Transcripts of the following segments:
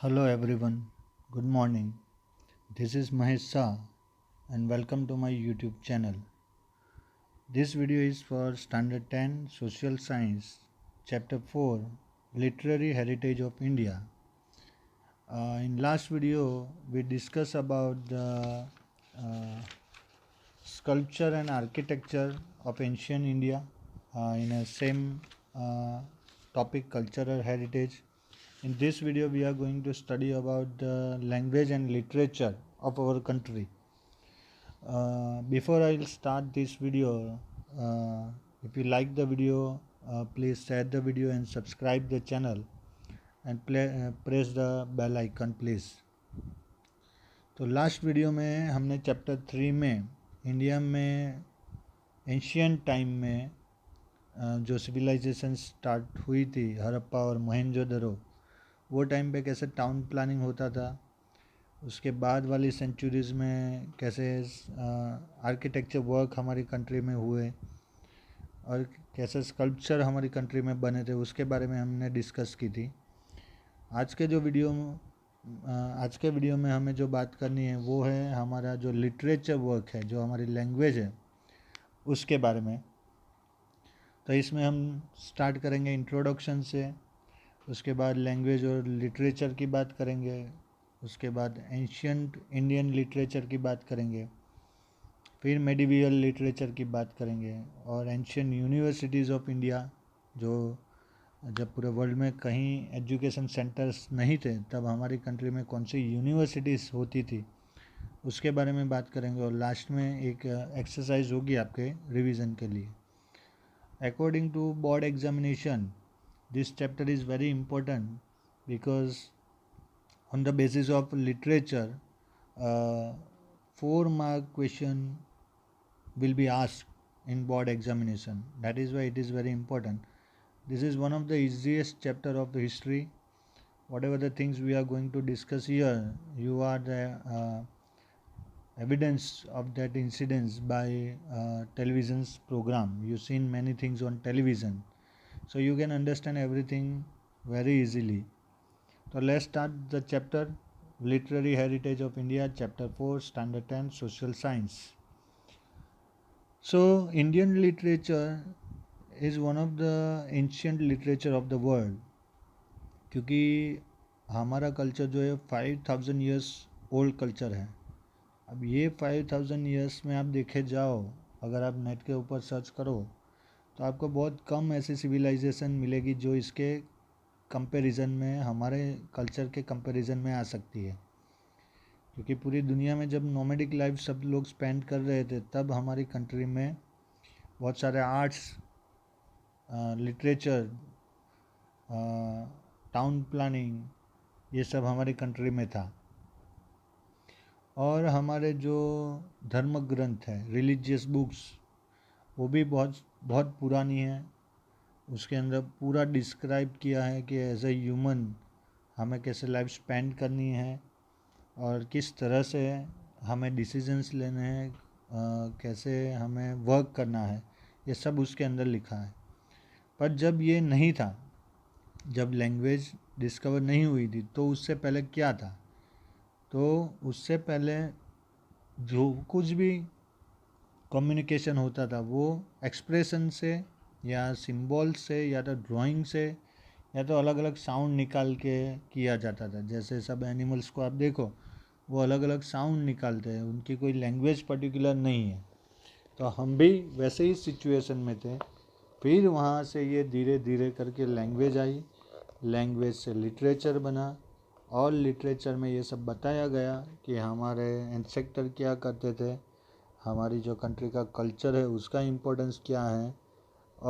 Hello everyone, good morning. This is Mahesh Shah and welcome to my YouTube channel. This video is for Standard 10 Social Science, Chapter 4 Literary Heritage of India. In last video, we discussed about the uh, sculpture and architecture of ancient India in a same topic, cultural heritage. In this video, we are going to study about the language and literature of our country. Before I'll start this video, uh, if you like the video, please share the video and subscribe the channel and press the bell icon please. तो last video में हमने chapter 3 में India में ancient time में जो civilisation start हुई थी हड़प्पा और मोहनजोदड़ो, वो टाइम पे कैसे टाउन प्लानिंग होता था, उसके बाद वाली सेंचुरीज़ में कैसे आर्किटेक्चर वर्क हमारी कंट्री में हुए और कैसे स्कल्पचर हमारी कंट्री में बने थे, उसके बारे में हमने डिस्कस की थी। आज के वीडियो में हमें जो बात करनी है वो है हमारा जो लिटरेचर वर्क है, जो हमारी लैंग्वेज है, उसके बारे में। तो इसमें हम स्टार्ट करेंगे इंट्रोडक्शन से, उसके बाद लैंग्वेज और लिटरेचर की बात करेंगे, उसके बाद एंशियंट इंडियन लिटरेचर की बात करेंगे, फिर मेडिवियल लिटरेचर की बात करेंगे और एंशियंट यूनिवर्सिटीज़ ऑफ इंडिया, जो जब पूरे वर्ल्ड में कहीं एजुकेशन सेंटर्स नहीं थे तब हमारी कंट्री में कौन सी यूनिवर्सिटीज़ होती थी, उसके बारे में बात करेंगे। और लास्ट में एक एक्सरसाइज होगी आपके रिवीजन के लिए। According to board examination, this chapter is very important because on the basis of literature, 4-mark question will be asked in board examination. That is why it is very important. This is one of the easiest chapter of the history. Whatever the things we are going to discuss here, you are the evidence of that incidents by television's program. You've seen many things on television, so you can understand everything very easily. So let's start the chapter Literary Heritage of India, Chapter 4, Standard 10, Social Science. So Indian literature is one of the ancient literature of the world, क्योंकि हमारा culture जो है 5000 years old culture है। अब ये 5000 years में आप देखे जाओ, अगर आप नेट के ऊपर सर्च करो तो आपको बहुत कम ऐसी सिविलाइजेशन मिलेगी जो इसके कंपैरिजन में, हमारे कल्चर के कंपैरिजन में आ सकती है। क्योंकि पूरी दुनिया में जब नोमैडिक लाइफ सब लोग स्पेंड कर रहे थे तब हमारी कंट्री में बहुत सारे आर्ट्स, लिटरेचर, टाउन प्लानिंग, ये सब हमारी कंट्री में था। और हमारे जो धर्म ग्रंथ है, रिलीजियस बुक्स, वो भी बहुत बहुत पुरानी है। उसके अंदर पूरा डिस्क्राइब किया है कि एज ए ह्यूमन हमें कैसे लाइफ स्पेंड करनी है और किस तरह से हमें डिसीजंस लेने हैं, कैसे हमें वर्क करना है, ये सब उसके अंदर लिखा है। पर जब ये नहीं था, जब लैंग्वेज डिस्कवर नहीं हुई थी, तो उससे पहले क्या था? तो उससे पहले जो कुछ भी कम्युनिकेशन होता था वो एक्सप्रेशन से या सिंबल से या तो ड्राइंग से या तो अलग अलग साउंड निकाल के किया जाता था। जैसे सब एनिमल्स को आप देखो, वो अलग अलग साउंड निकालते हैं, उनकी कोई लैंग्वेज पर्टिकुलर नहीं है। तो हम भी वैसे ही सिचुएशन में थे। फिर वहाँ से ये धीरे धीरे करके लैंग्वेज आई, लैंग्वेज से लिटरेचर बना और लिटरेचर में ये सब बताया गया कि हमारे एंसेस्टर क्या करते थे, हमारी जो कंट्री का कल्चर है उसका इम्पोर्टेंस क्या है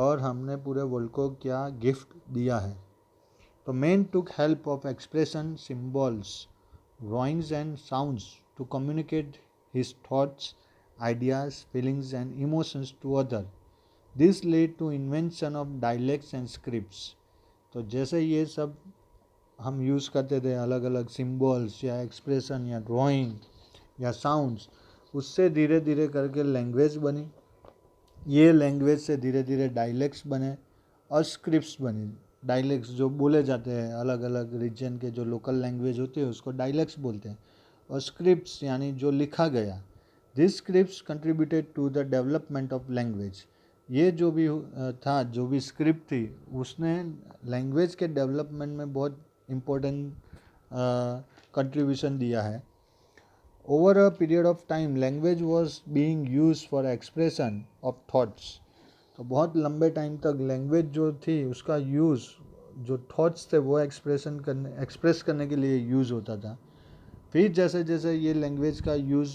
और हमने पूरे वर्ल्ड को क्या गिफ्ट दिया है। तो man took help of expression, symbols, drawings and sounds to communicate his thoughts, ideas, feelings and emotions to other. This led to invention of dialects and scripts. तो जैसे ये सब हम यूज़ करते थे, अलग अलग सिम्बॉल्स या एक्सप्रेशन या ड्राइंग या साउंड्स, उससे धीरे धीरे करके लैंग्वेज बनी। ये लैंग्वेज से धीरे धीरे डायलेक्ट्स बने और स्क्रिप्ट्स बने। डायलेक्ट्स जो बोले जाते हैं, अलग अलग रीजन के जो लोकल लैंग्वेज होती है उसको डायलेक्ट्स बोलते हैं। और स्क्रिप्ट्स यानी जो लिखा गया, this scripts contributed to the development of language. ये जो भी था, जो भी स्क्रिप्ट थी, उसने लैंग्वेज के डेवलपमेंट में बहुत इम्पोर्टेंट कंट्रीब्यूशन दिया है। Over a period of time language was being used for expression of thoughts. तो बहुत लंबे टाइम तक लैंग्वेज जो थी उसका यूज़, जो थॉट्स थे वो एक्सप्रेस करने के लिए यूज़ होता था। फिर जैसे जैसे ये लैंग्वेज का यूज़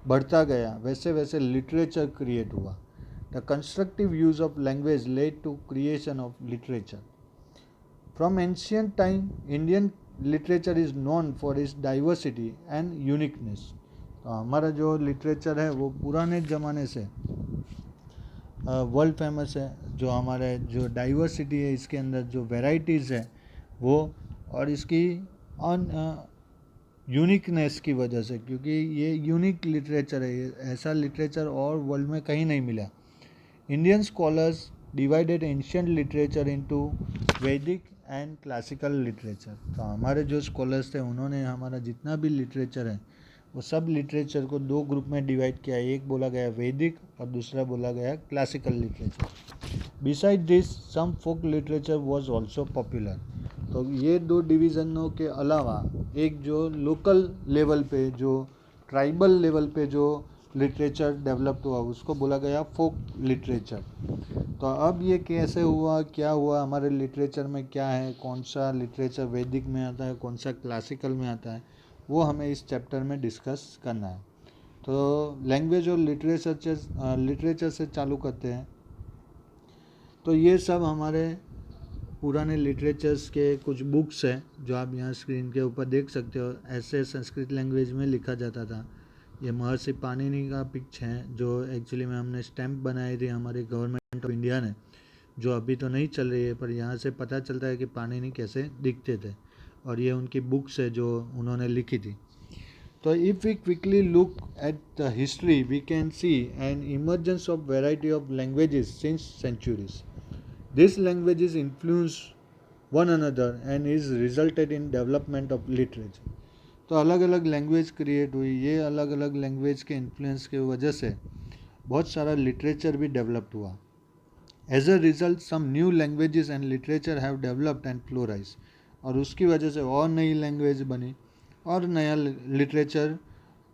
बढ़ता गया वैसे वैसे लिटरेचर क्रिएट हुआ। The constructive use of language led to creation of literature. From ancient time Indian literature is known for its diversity and uniqueness. तो हमारा जो लिटरेचर है वो पुराने ज़माने से वर्ल्ड फेमस है। जो हमारे जो डाइवर्सिटी है, इसके अंदर जो वेराइटीज़ है वो, और इसकी यूनिकनेस की वजह से, क्योंकि ये यूनिक लिटरेचर है, ये ऐसा लिटरेचर और वर्ल्ड में कहीं नहीं मिला। Indian scholars divided ancient literature into वैदिक एंड क्लासिकल लिटरेचर। तो हमारे जो स्कॉलर्स थे उन्होंने हमारा जितना भी लिटरेचर है वो सब लिटरेचर को दो ग्रुप में डिवाइड किया। एक बोला गया वैदिक और दूसरा बोला गया classical literature. Beside this some folk literature was also popular. तो ये दो डिवीज़नों के अलावा एक जो लोकल लेवल पे, जो ट्राइबल लेवल पे जो लिटरेचर डेवलप हुआ उसको बोला गया फोक लिटरेचर। तो अब ये कैसे हुआ, क्या हुआ, हमारे लिटरेचर में क्या है, कौन सा लिटरेचर वैदिक में आता है, कौन सा क्लासिकल में आता है, वो हमें इस चैप्टर में डिस्कस करना है। तो लैंग्वेज और लिटरेचर से चालू करते हैं। तो ये सब हमारे पुराने लिटरेचर्स के कुछ बुक्स हैं जो आप यहाँ स्क्रीन के ऊपर देख सकते हो। ऐसे संस्कृत लैंग्वेज में लिखा जाता था। ये महर्षि पाणिनि का पिक्च है जो एक्चुअली में हमने स्टैम्प बनाई थी हमारी गवर्नमेंट ऑफ इंडिया ने, जो अभी तो नहीं चल रही है, पर यहाँ से पता चलता है कि पाणिनि कैसे दिखते थे। और ये उनकी बुक्स है जो उन्होंने लिखी थी। तो if we quickly look at the history we can see an emergence of variety of languages since centuries. These languages influence one another and is resulted in development of literature. तो अलग अलग language create हुई। ये अलग अलग language के influence की वजह से बहुत सारा लिटरेचर भी डेवलप्ड हुआ। As a result some new languages and literature have developed and flourish. और उसकी वजह से और नई लैंग्वेज बनी और नया लिटरेचर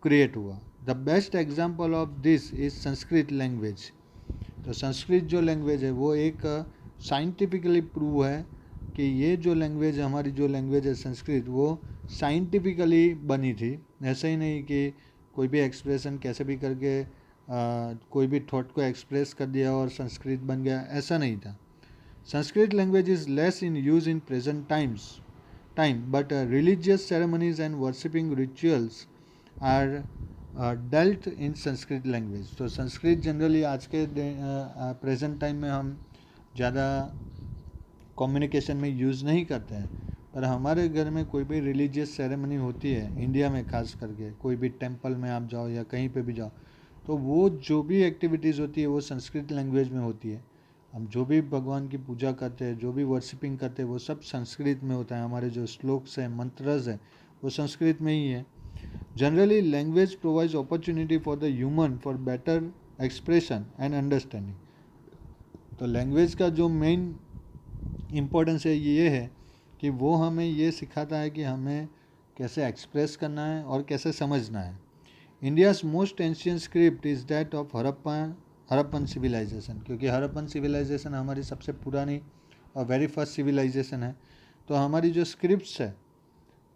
क्रिएट हुआ। The best example of this is Sanskrit language. तो संस्कृत जो लैंग्वेज है वो एक साइंटिफिकली प्रूव है कि ये जो लैंग्वेज है, हमारी जो लैंग्वेज है संस्कृत, वो साइंटिफिकली बनी थी। ऐसे ही नहीं कि कोई भी एक्सप्रेशन कैसे भी करके कोई भी थॉट को एक्सप्रेस कर दिया और संस्कृत बन गया, ऐसा नहीं था। Sanskrit language is less in use in present time but religious ceremonies and worshipping rituals are dealt in Sanskrit language. तो संस्कृत जनरली आज के प्रेजेंट टाइम में हम ज़्यादा कम्युनिकेशन में यूज़ नहीं करते हैं, पर हमारे घर में कोई भी रिलीजियस सेरेमनी होती है, इंडिया में खास करके कोई भी टेंपल में आप जाओ या कहीं पे भी जाओ, तो वो जो भी एक्टिविटीज़ होती है वो संस्कृत लैंग्वेज में होती है। हम जो भी भगवान की पूजा करते हैं, जो भी वर्शिपिंग करते हैं, वो सब संस्कृत में होता है। हमारे जो श्लोक्स हैं, मंत्रज हैं, वो संस्कृत में ही है। Generally language provides opportunity for the human for better expression and understanding. तो लैंग्वेज का जो मेन इम्पोर्टेंस है ये है कि वो हमें ये सिखाता है कि हमें कैसे एक्सप्रेस करना है और कैसे समझना है। India's most ancient script is that of Harappan civilization, क्योंकि हड़प्पन सिविलाइजेशन हमारी सबसे पुरानी और वेरी फर्स्ट सिविलाइजेशन है। तो हमारी जो स्क्रिप्ट्स है,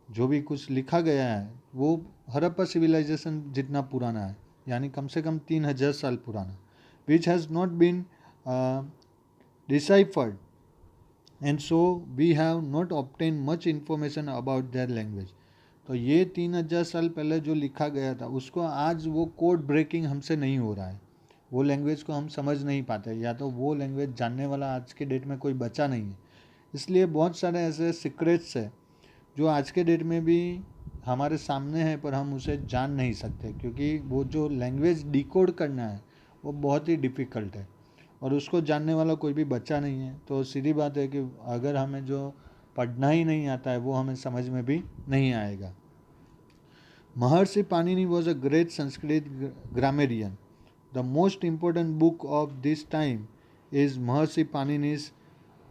जो भी कुछ लिखा गया है, वो हड़प्पा सिविलाइजेशन जितना पुराना है, यानी कम से कम 3000 साल पुराना, which has not been deciphered and so we have not obtained much information about their language. तो ये 3000 साल पहले जो लिखा गया था उसको आज वो कोड ब्रेकिंग हमसे नहीं हो रहा है, वो लैंग्वेज को हम समझ नहीं पाते, या तो वो लैंग्वेज जानने वाला आज के डेट में कोई बचा नहीं है। इसलिए बहुत सारे ऐसे सीक्रेट्स है जो आज के डेट में भी हमारे सामने है, पर हम उसे जान नहीं सकते, क्योंकि वो जो लैंग्वेज डिकोड करना है वो बहुत ही डिफ़िकल्ट है। और उसको जानने वाला कोई भी बच्चा नहीं है। तो सीधी बात है कि अगर हमें जो पढ़ना ही नहीं आता है वो हमें समझ में भी नहीं आएगा। महर्षि Panini was a great Sanskrit grammarian. The most important book of this time is महर्षि पाणिनिस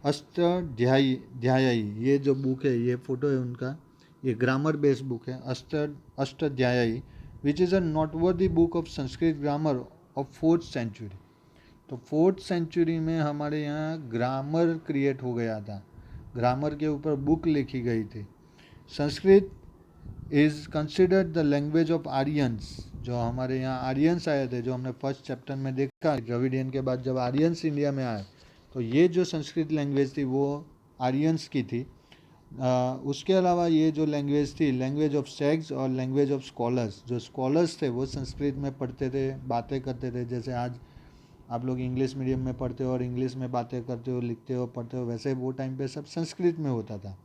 अष्टाध्यायी। ये जो बुक है, ये फोटो है उनका, ये ग्रामर बेस्ड बुक है, Ashtadhyayi, which is a noteworthy book of Sanskrit grammar of 4th century. तो 4th सेंचुरी में हमारे यहाँ ग्रामर क्रिएट हो गया था, ग्रामर के ऊपर बुक लिखी गई थी। Sanskrit is considered the language of Aryans. जो हमारे यहाँ आर्यंस आए थे, जो हमने फर्स्ट चैप्टर में देखा, द्रविडियन के बाद जब आर्यंस इंडिया में आए तो ये जो संस्कृत लैंग्वेज थी वो आर्यंस की थी। उसके अलावा ये जो लैंग्वेज थी, लैंग्वेज ऑफ सेक्स और लैंग्वेज ऑफ स्कॉलर्स। जो स्कॉलर्स थे वो संस्कृत में पढ़ते थे, बातें करते थे, जैसे आज आप लोग इंग्लिश मीडियम में पढ़ते हो और इंग्लिश में बातें करते हो, लिखते हो, पढ़ते हो, वैसे वो टाइम पे सब संस्कृत में होता था।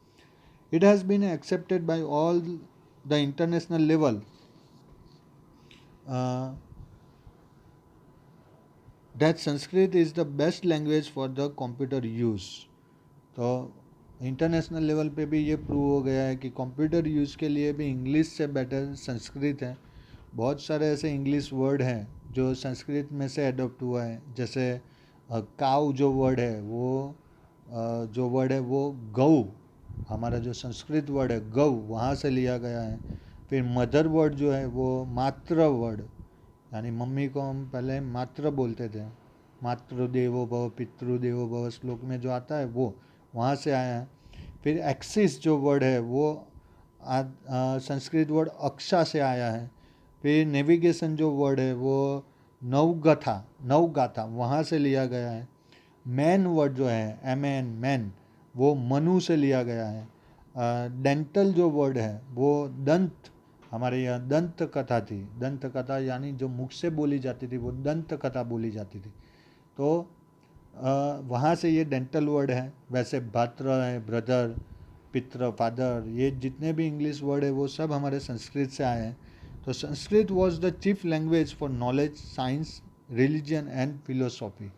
It has been accepted by all the international level that Sanskrit is the best language for the computer use. तो इंटरनेशनल लेवल पे भी ये प्रूव हो गया है कि कंप्यूटर यूज़ के लिए भी इंग्लिश से बेटर संस्कृत है। बहुत सारे ऐसे इंग्लिश वर्ड हैं जो संस्कृत में से अडोप्ट हुआ है, जैसे काऊ जो वर्ड है वो जो वर्ड है वो गऊ, हमारा जो संस्कृत वर्ड है गऊ, वहाँ से लिया गया है। फिर मदर वर्ड जो है वो मात्र वर्ड, यानी मम्मी को हम पहले मात्र बोलते थे, मातृदेवो भव पितृदेवो भव श्लोक में जो आता है वो वहाँ से आया है। फिर एक्सिस जो वर्ड है वो संस्कृत वर्ड अक्षा से आया है। फिर नेविगेशन जो वर्ड है वो नवगाथा वहाँ से लिया गया है। मैन वर्ड जो है एमएन मैन, वो मनु से लिया गया है। डेंटल जो वर्ड है वो दंत, हमारे यहाँ दंत कथा थी, दंत कथा यानी जो मुख से बोली जाती थी वो दंत कथा बोली जाती थी, तो वहाँ से ये डेंटल वर्ड है। वैसे भात्र है, ब्रदर, पित्र, फादर, ये जितने भी इंग्लिश वर्ड है वो सब हमारे संस्कृत से आए हैं। तो Sanskrit was the chief language for knowledge, science, religion and philosophy.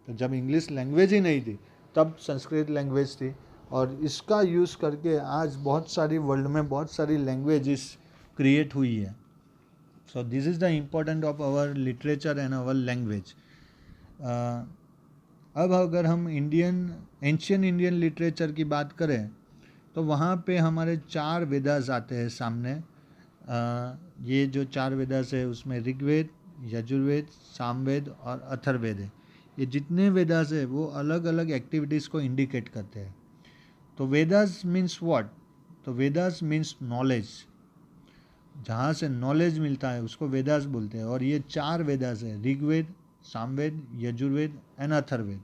तो जब इंग्लिश लैंग्वेज ही नहीं थी तब संस्कृत लैंग्वेज थी, और इसका यूज़ करके आज बहुत सारी वर्ल्ड में बहुत सारी लैंग्वेजेस क्रिएट हुई है। So this is the important of our literature and our language. अब अगर हम एंशियन इंडियन लिटरेचर की बात करें तो वहाँ पे हमारे 4 वेदास आते हैं सामने। ये जो 4 वेदास है उसमें ऋग्वेद, यजुर्वेद, सामवेद और अथर्ववेद है। ये जितने वेदास है वो अलग अलग एक्टिविटीज़ को इंडिकेट करते हैं। तो वेदास मीन्स व्हाट? तो वेदास मीन्स नॉलेज, जहाँ से नॉलेज मिलता है उसको वेदास बोलते हैं। और ये 4 वेदास है, ऋग्वेद, सामवेद, यजुर्वेद एंड अथर्ववेद।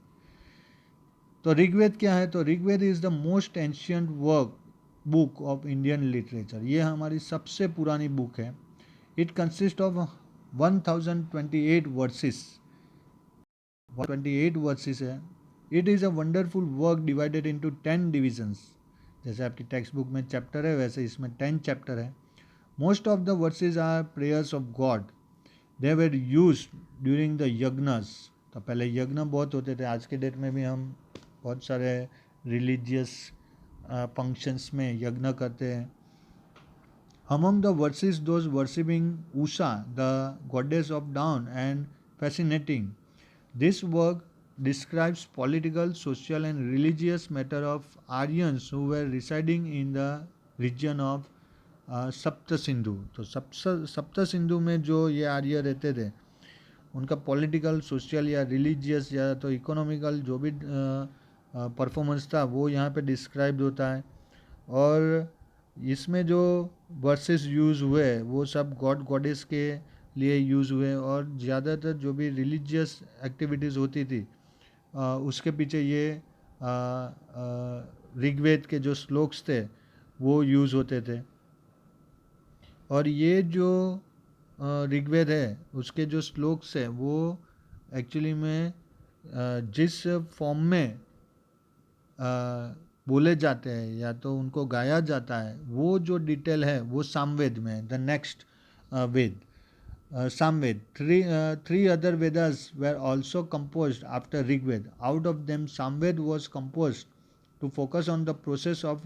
तो ऋग्वेद क्या है? तो Rigveda is the most ancient book of Indian literature. ये हमारी सबसे पुरानी बुक है। It consist of 1028 verses, 28 verses है। It is a wonderful work divided into 10 divisions. जैसे आपकी टेक्स्ट बुक में चैप्टर है वैसे इसमें 10 चैप्टर है। Most of the verses are prayers of God. They were used during the yajnas. तो पहले यज्ञ बहुत होते थे, आज के डेट में भी हम बहुत सारे रिलीजियस फंक्शंस में यज्ञ करते हैं। Among the versus those worshipping Usha the goddess of down and fascinating. This work describes political, social and religious matter of Aryans who were residing in the region of सप्त सिंधु। तो सप्त सिंधु में जो ये आर्य रहते थे उनका पॉलिटिकल, सोशल या रिलीजियस या तो इकोनॉमिकल जो भी परफॉर्मेंस था वो यहाँ पे डिस्क्राइब होता है। और इसमें जो वर्सेस यूज़ हुए वो सब गॉड गॉडेस के लिए यूज़ हुए, और ज़्यादातर जो भी रिलीजियस एक्टिविटीज़ होती थी उसके पीछे ये ऋग्वेद के जो श्लोक्स थे वो यूज़ होते थे। और ये जो ऋग्वेद है उसके जो श्लोक्स है वो एक्चुअली में जिस फॉर्म में बोले जाते हैं या तो उनको गाया जाता है वो जो डिटेल है वो सामवेद में, the next Veda. Samved. Three other Vedas were also composed after Rig Veda. Out of them, Samved was composed to focus on the process of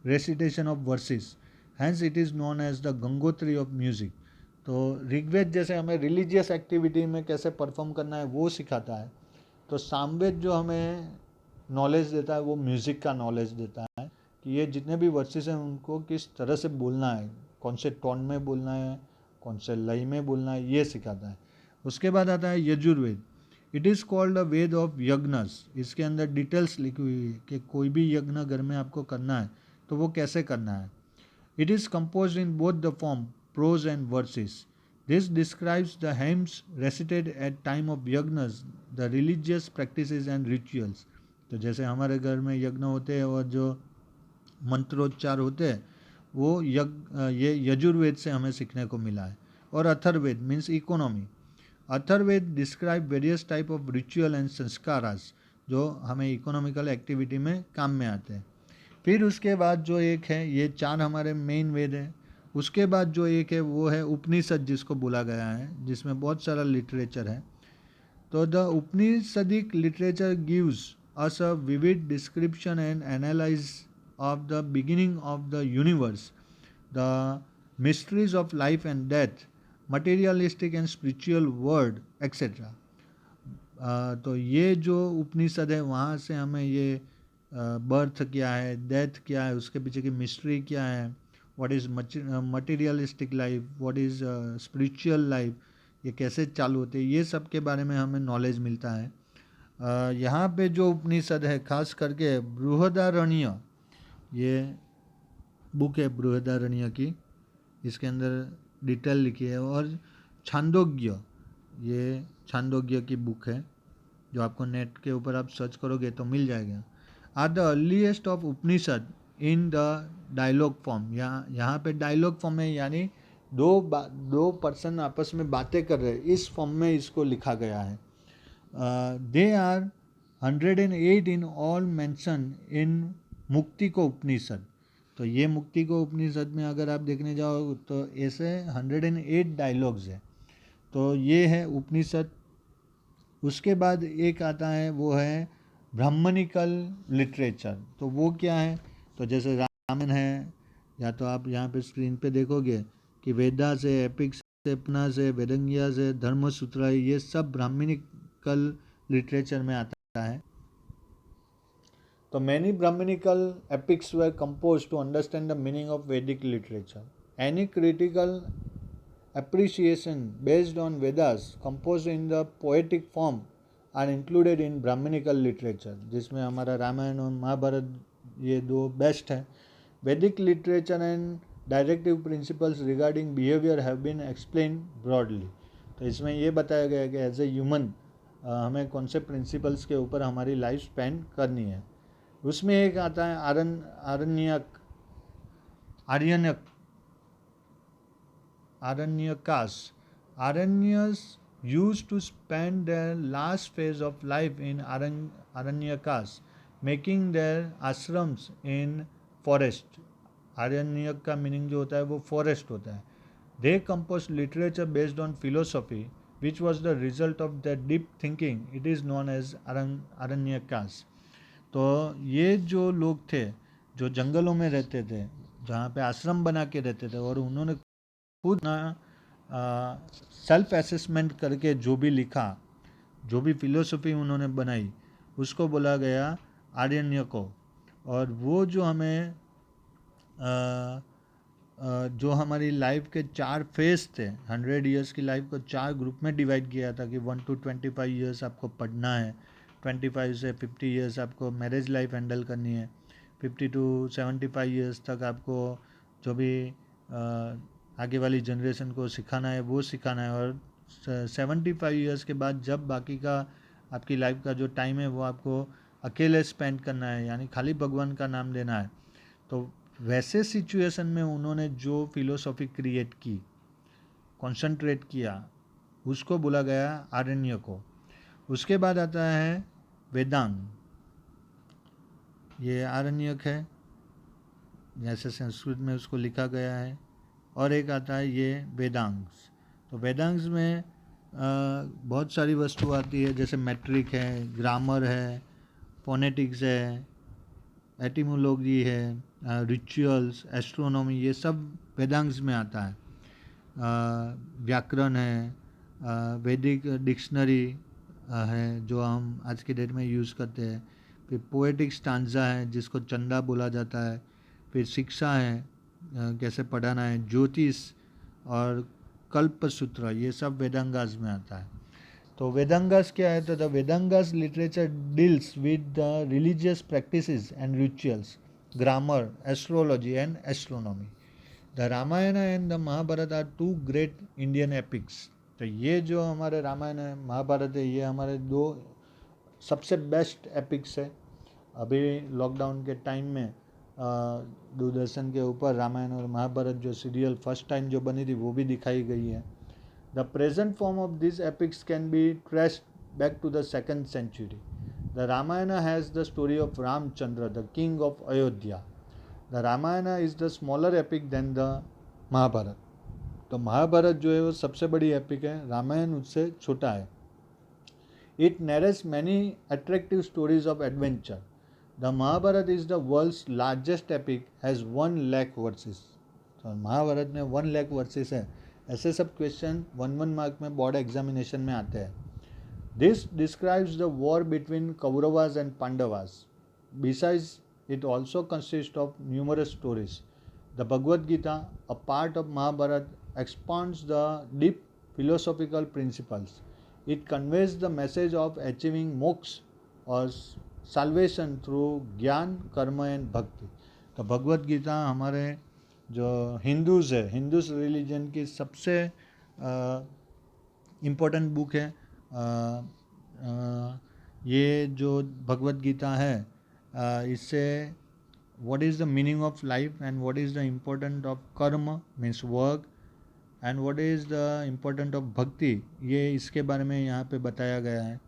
recitation of verses. Hence, it is known as the Gangotri of music. तो ऋग्वेद जैसे हमें religious activity में कैसे perform करना है वो सिखाता है, तो सामवेद जो हमें नॉलेज देता है वो म्यूज़िक का नॉलेज देता है कि ये जितने भी वर्सेस हैं उनको किस तरह से बोलना है, कौन से टोन में बोलना है, कौन से लय में बोलना है, ये सिखाता है। उसके बाद आता है Yajurveda. It is called the Veda of yajnas. इसके अंदर डिटेल्स लिखी हुई है कि कोई भी यज्ञ घर में आपको करना है तो वो कैसे करना है। It is composed in both the form prose and verses. This describes the hymns recited at time of yagnas, the religious practices and rituals. तो जैसे हमारे घर में यज्ञ होते हैं और जो मंत्रोच्चार होते हैं वो ये यजुर्वेद से हमें सीखने को मिला है। और Atharvaveda means economy. Atharvaveda describe various type of ritual and sanskaras जो हमें इकोनॉमिकल एक्टिविटी में काम में आते हैं। फिर उसके बाद जो एक है, ये चार हमारे मेन वेद हैं। उसके बाद जो एक है वो है उपनिषद जिसको बोला गया है, जिसमें बहुत सारा लिटरेचर है। तो the Upanishadic literature gives us a vivid description and analyse of the beginning of the universe, the mysteries of life and death, materialistic and spiritual world etcetera. तो ये जो उपनिषद है वहाँ से हमें ये बर्थ क्या है, डेथ क्या है, उसके पीछे की मिस्ट्री क्या है, what is materialistic life, what is spiritual life, ये कैसे चालू होते हैं, ये सब के बारे में हमें नॉलेज मिलता है। यहाँ पे जो उपनिषद है खास करके बृहदारण्य, ये बुक है बृहदारण्य की, इसके अंदर डिटेल लिखी है। और छांदोग्य, ये छांदोग्य की बुक है जो आपको नेट के ऊपर आप सर्च करोगे तो मिल जाएगा। Are the earliest of Upanishad in the dialogue form. यहाँ पे डायलॉग फॉर्म है, यानी दो पर्सन आपस में बातें कर रहे हैं, इस फॉर्म में इसको लिखा गया है। They are 108 in all mention in Muktika उपनिषद। तो ये मुक्ति को उपनिषद में अगर आप देखने जाओ तो ऐसे 108 डायलॉग्स है। तो ये है उपनिषद। उसके बाद एक आता है वो है ब्राह्मणिकल लिटरेचर। तो वो क्या है, तो जैसे रामायण है, या तो आप यहाँ पे स्क्रीन पे देखोगे कि वेदा से, एपिक से, पुना से, वेदंगिया से, धर्मसूत्र, ये सब ब्राह्मणिकल लिटरेचर में आता है। तो many Brahminical epics were composed to understand the meaning of Vedic literature. Any critical appreciation based on Vedas composed in the poetic form are included in Brahminical literature, जिसमें हमारा रामायण और महाभारत ये दो बेस्ट है। Vedic literature and directive principles regarding behavior have been explained broadly. तो इसमें ये बताया गया है कि एज ए ह्यूमन हमें कौन से प्रिंसिपल्स के ऊपर हमारी लाइफ स्पेंड करनी है। उसमें एक आता है आरण्यकास। Aranyas used to spend their last phase of life in Aranyakas, making their ashrams in forest. आरण्यक का मीनिंग जो होता है वो फॉरेस्ट होता है। They composed literature based on philosophy, which was the result of their deep thinking. It is known as Aranyakas. तो ये जो लोग थे जो जंगलों में रहते थे, जहाँ पे आश्रम बना के रहते थे, और उन्होंने खुद ना सेल्फ असेसमेंट करके जो भी लिखा, जो भी फिलोसफी उन्होंने बनाई, उसको बोला गया आर्यन्य को। और वो जो हमें जो हमारी लाइफ के 4 फेज थे, 100 ईयर्स की लाइफ को 4 ग्रुप में डिवाइड किया था कि 1 to 25 ईयर्स आपको पढ़ना है, 25 से 50 ईयर्स आपको मैरिज लाइफ हैंडल करनी है, 50 to 75 ईयर्स तक आपको जो भी आगे वाली जनरेशन को सिखाना है वो सिखाना है, और 75 ईयर्स के बाद जब बाकी का आपकी लाइफ का जो टाइम है वो आपको अकेले स्पेंड करना है, यानी खाली भगवान का नाम लेना है। तो वैसे सिचुएशन में उन्होंने जो फिलोसॉफी क्रिएट की, कंसंट्रेट किया, उसको बोला गया आरण्य को। उसके बाद आता है वेदांग। ये आरण्यक है जैसे संस्कृत में उसको लिखा गया है। और एक आता है ये वेदांग। तो वेदांश में बहुत सारी वस्तु आती है, जैसे मैट्रिक है, ग्रामर है, फोनेटिक्स है, एटिमोलॉजी है, रिचुअल्स, एस्ट्रोनॉमी, ये सब वेदांश में आता है। व्याकरण है, वैदिक डिक्शनरी है जो हम आज के डेट में यूज़ करते हैं। फिर पोएटिक स्टांजा है जिसको चंदा बोला जाता है। फिर शिक्षा है, कैसे पढ़ाना है, ज्योतिष और कल्पसूत्र, ये सब वेदांगास में आता है। तो वेदांगास क्या है? तो the Vedangas literature deals with the religious practices and rituals, grammar, astrology and astronomy. The Ramayana and the Mahabharata are two great Indian epics. तो ये जो हमारे रामायण है, महाभारत है, ये हमारे दो सबसे बेस्ट एपिक्स है। अभी लॉकडाउन के टाइम में दूरदर्शन के ऊपर रामायण और महाभारत जो सीरियल फर्स्ट टाइम जो बनी थी वो भी दिखाई गई है। The present form of this epics can be traced back to the second century. The Ramayana has the story of Ramchandra, the king of Ayodhya. The Ramayana is the smaller epic than the Mahabharata. तो महाभारत जो है वो सबसे बड़ी एपिक है, रामायण उससे छोटा है। It narrates many attractive stories of adventure. The Mahabharata is the world's largest epic, has 1,00,000 verses. तो महाभारत में 1,00,000 वर्सेस है। ऐसे सब क्वेश्चन 1 मार्क में बोर्ड एग्जामिनेशन में आते हैं। This describes the war between Kauravas and Pandavas. Besides it also consists of numerous stories. The Bhagavad Gita, a part of Mahabharata, expounds the deep philosophical principles. It conveys the message of achieving moksha or salvation through ज्ञान, कर्म and भक्ति। तो भगवद गीता हमारे जो Hindus है, Hindus religion की सबसे important book है। ये जो भगवद गीता है, इससे what is the meaning of life and what is the importance of karma means work and what is the importance of bhakti, ये इसके बारे में यहाँ पे बताया गया है।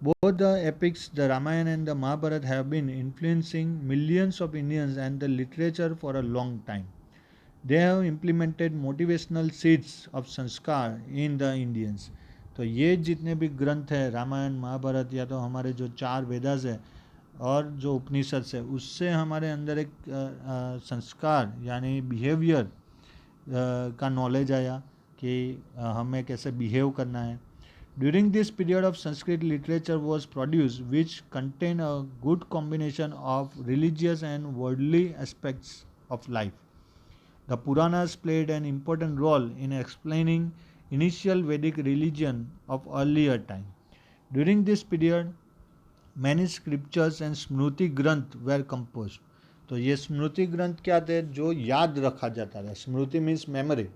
Both the epics, the Ramayana and the Mahabharata, have been influencing millions of Indians and the literature for a long time. They have implemented motivational seeds of sanskar in the Indians. तो ये जितने भी ग्रंथ है, रामायण, महाभारत, या तो हमारे जो 4 वेदास है और जो उपनिषद से, उससे हमारे अंदर एक संस्कार यानी बिहेवियर का नॉलेज आया कि हमें कैसे बिहेव करना है। During this period of Sanskrit literature was produce which contain a good combination of religious and worldly aspects of life. The Puranas played an important role in explaining initial Vedic religion of earlier time. During this period many scriptures and Smriti granth were compose. तो ये स्मृति ग्रंथ क्या थे? जो याद रखा जाता था। स्मृति मीन्स मेमोरी,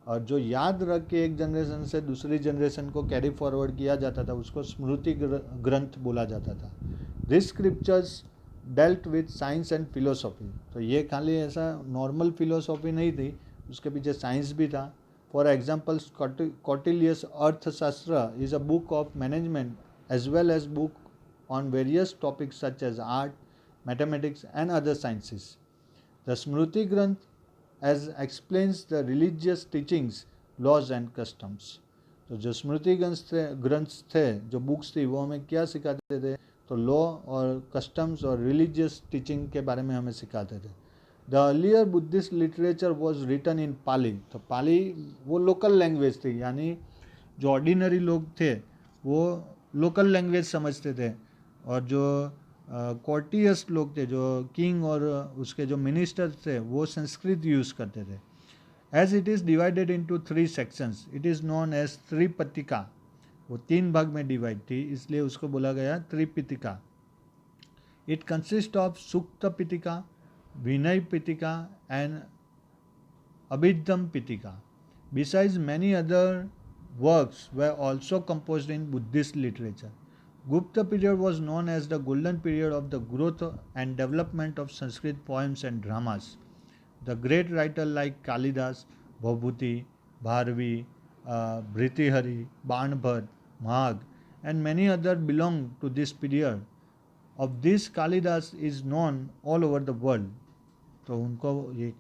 और जो याद रख के एक जनरेशन से दूसरी जनरेशन को कैरी फॉरवर्ड किया जाता था उसको स्मृति ग्रंथ बोला जाता था। This scriptures dealt with science and philosophy. तो ये खाली ऐसा नॉर्मल फिलोसॉफी नहीं थी, उसके पीछे साइंस भी था। For example, Kautilya's Arthashastra is a book of management as well as book on various topics such as art, mathematics and other sciences. The Smruti Granth as explains the religious teachings, laws and customs. तो जो स्मृति ग्रंथ थे, जो books थी, वो हमें क्या सिखाते थे? तो लॉ और कस्टम्स और रिलीजियस टीचिंग के बारे में हमें सिखाते थे। The earlier Buddhist literature was written in Pali. तो पाली वो लोकल लैंग्वेज थी, यानी जो ऑर्डिनरी लोग थे वो लोकल लैंग्वेज समझते थे, और जो कोर्टियस लोग थे, जो किंग और उसके जो मिनिस्टर थे, वो संस्कृत यूज़ करते थे। As it is divided into 3 sections, it is known as Tripitaka. वो 3 भाग में डिवाइड थी, इसलिए उसको बोला गया Tripitaka. It consist of Sutta Pitaka, Vinaya Pitaka and Abhidhamma Pitaka. Besides many other works were also composed in Buddhist literature. Gupta period was known as the golden period of the growth and development of Sanskrit poems and dramas. The great writers like Kalidas, Bhabhuti, Bharvi, Bhritihari, Banbhat, Magh and many others belong to this period. Of this, Kalidas is known all over the world. तो उनको ये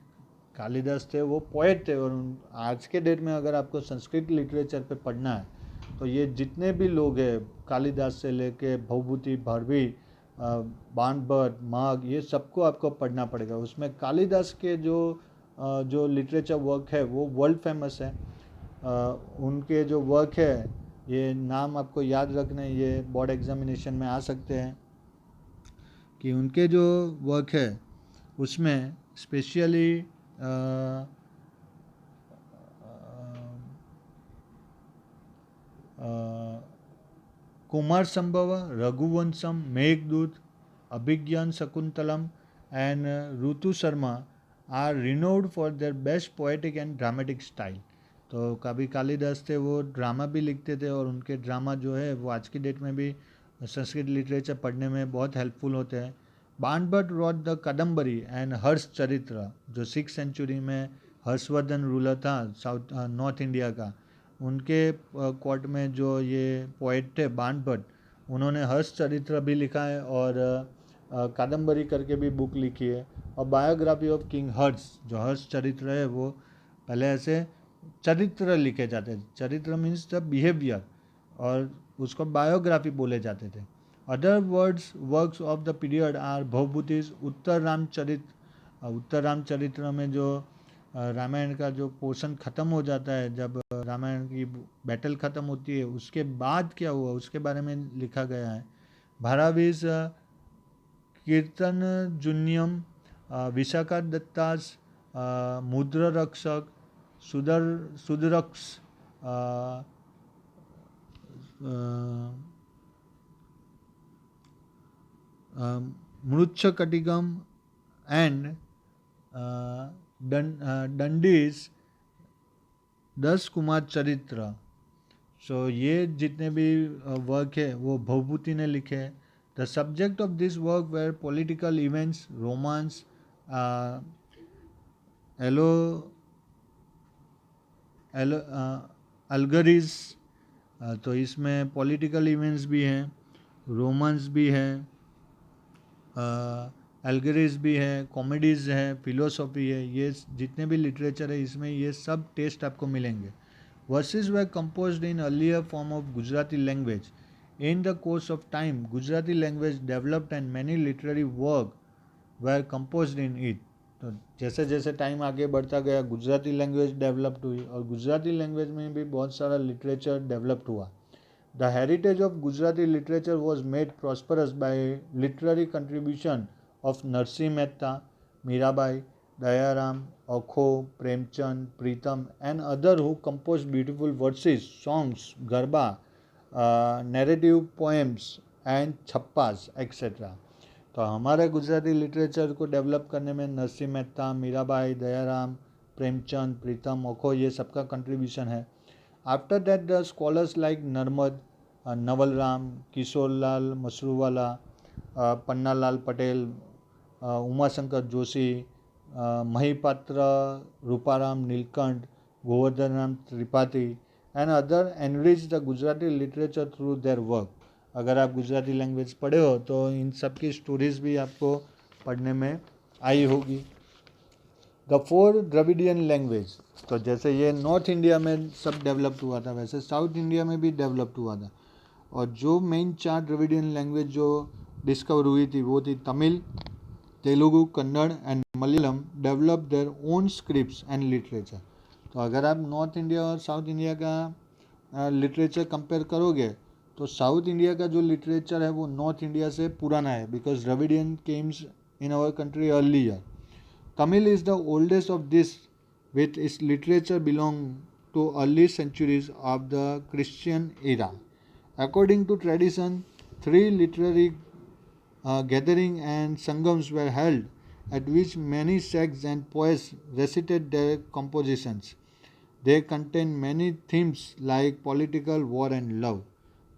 कालिदास थे वो poet थे, और आज के date में अगर आपको संस्कृत लिटरेचर पे पढ़ना है तो ये जितने भी लोग हैं, कालिदास से लेके भवभूति, भारवी, बाणभट्ट, माघ, ये सबको आपको पढ़ना पड़ेगा। उसमें कालिदास के जो लिटरेचर वर्क है वो वर्ल्ड फेमस है। उनके जो वर्क है, ये नाम आपको याद रखने, ये बोर्ड एग्जामिनेशन में आ सकते हैं, कि उनके जो वर्क है उसमें specially Kumarasambhava, Raghuvamsham, Meghaduta, Abhijnana Shakuntalam and Ritu Sharma are renowned for their best poetic and dramatic style. तो कभी कालिदास थे वो ड्रामा भी लिखते थे, और उनके ड्रामा जो है वो आज की डेट में भी संस्कृत लिटरेचर पढ़ने में बहुत हेल्पफुल होते हैं। Banabhatta wrote the Kadambari and Harsha Charitra, जो 6th सेंचुरी में हर्षवर्धन रूलर था साउथ नॉर्थ इंडिया का, उनके कोर्ट में जो ये पोएट थे बाणभट्ट, उन्होंने हर्ष चरित्र भी लिखा है, और कादम्बरी करके भी बुक लिखी है। और बायोग्राफी ऑफ किंग हर्ष, जो हर्ष चरित्र है वो पहले ऐसे चरित्र लिखे जाते थे, चरित्र मीन्स द बिहेवियर, और उसको बायोग्राफी बोले जाते थे। Other works of the period are Bhavabhuti's Uttar Ramcharitra. Uttar Ramcharitra में जो रामायण का जो पोर्शन ख़त्म हो जाता है, जब रामायण की बैटल ख़त्म होती है उसके बाद क्या हुआ उसके बारे में लिखा गया है। भारावीस कीर्तन जुन्यम, विशाखा दत्तास मुद्र रक्षक, सुदरक्ष, मृच्छकटिगम एंड दंडीज 10 कुमार चरित्र। सो ये जितने भी वर्क है वो भवभूति ने लिखे हैं। The subject of this work were political events, romance, एलो एलो अलगरीज, तो इसमें पॉलिटिकल इवेंट्स भी हैं, रोमांस भी है, एल्गरीज भी है, कॉमेडीज़ है, फिलोसॉफी है, ये जितने भी लिटरेचर है इसमें ये सब टेस्ट आपको मिलेंगे। Versus were composed in earlier form of Gujarati language. In the course of time Gujarati language developed and many literary work were composed in it. तो जैसे जैसे टाइम आगे बढ़ता गया गुजराती लैंग्वेज डेवलप्ड हुई, और गुजराती लैंग्वेज में भी बहुत सारा लिटरेचर डेवलप्ड हुआ। The heritage of Gujarati literature was made prosperous by literary contribution of Narsi Mehta, Mirabai, Dayaram, Akho, Premchand, Pritam and others who composed beautiful verses, songs, garba, narrative poems and छप्पास etc. तो हमारे Gujarati literature को develop करने में नरसिंह मेहता, मीराबाई, दयाराम, प्रेमचंद, प्रीतम, ओखो, ये सबका contribution है। After that, the scholars like Narmad, Naval Ram, Kisholal Masruwala, Pannalal Patel, Umashankar Joshi, Mahipatra Ruparam Nilkant, Govardhan Tripathi and other enriched the Gujarati literature through their work. अगर आप Gujarati language पढ़े हो तो इन सब की स्टोरीज भी आपको पढ़ने में आई होगी। द 4 द्रविडियन लैंग्वेज, तो जैसे ये नॉर्थ इंडिया में सब डेवलप्ड हुआ था वैसे साउथ इंडिया में भी डेवलप्ड हुआ था। और जो मेन 4 द्रविडियन लैंग्वेज जो डिस्कवर हुई थी वो थी Tamil, Telugu, Kannada and Malayalam develop their own scripts and literature. तो अगर आप नॉर्थ इंडिया और साउथ इंडिया का लिटरेचर कंपेयर करोगे तो साउथ इंडिया का जो लिटरेचर है वो नॉर्थ इंडिया से पुराना है, because Dravidian came in our country earlier. Tamil is the oldest of this, with its literature belong to early centuries of the Christian era. According to tradition, 3 literary gatherings and sangams were held, at which many sects and poets recited their compositions. They contain many themes like political, war, and love.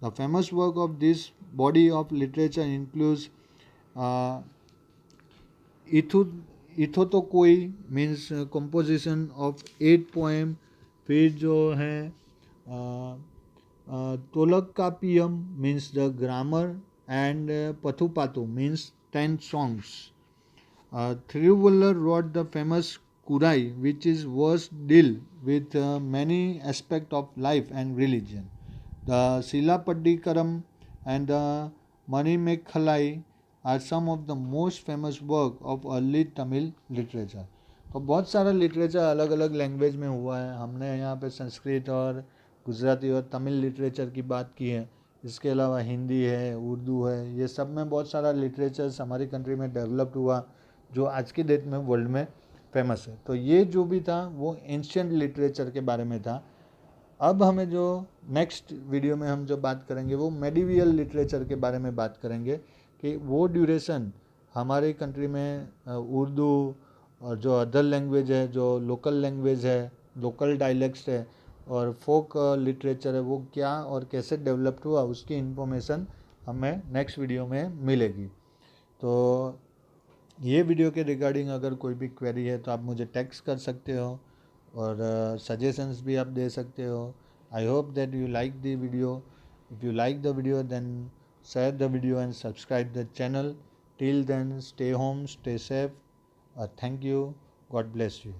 The famous work of this body of literature includes uh, Ettuthokai means composition of 8 poem, फिर जो है Tolkappiyam means the grammar and Pathupattu means 10 songs. Thiruvalluvar wrote the famous Kurai, which is was deal with many aspects of life and religion. The Silapadikaram and the Manimekhalai are some of the most famous work of early Tamil literature. तो बहुत सारा literature अलग अलग language में हुआ है. हमने यहाँ पे संस्कृत और गुजराती और तमिल लिटरेचर की बात की है. इसके अलावा हिंदी है, उर्दू है, ये सब में बहुत सारा लिटरेचर्स हमारी कंट्री में डेवलप्ड हुआ जो आज की डेट में वर्ल्ड में फेमस है. तो ये जो भी था वो एंशियंट लिटरेचर के बारे में था. अब हमें जो नेक्स्ट वीडियो में हम जो बात करेंगे वो मेडिवियल लिटरेचर के बारे में बात करेंगे कि वो ड्यूरेशन हमारी कंट्री में उर्दू और जो अदर लैंग्वेज है, जो लोकल लैंग्वेज है, लोकल डायलेक्ट्स है और फोक लिटरेचर है, वो क्या और कैसे डेवलप्ड हुआ उसकी इन्फॉर्मेशन हमें नेक्स्ट वीडियो में मिलेगी. तो ये वीडियो के रिगार्डिंग अगर कोई भी क्वेरी है तो आप मुझे टेक्स्ट कर सकते हो और सजेशंस भी आप दे सकते हो. I hope that you like the video. If you like the video then share the video and subscribe the channel. Till then, stay home, stay safe. Thank you. God bless you.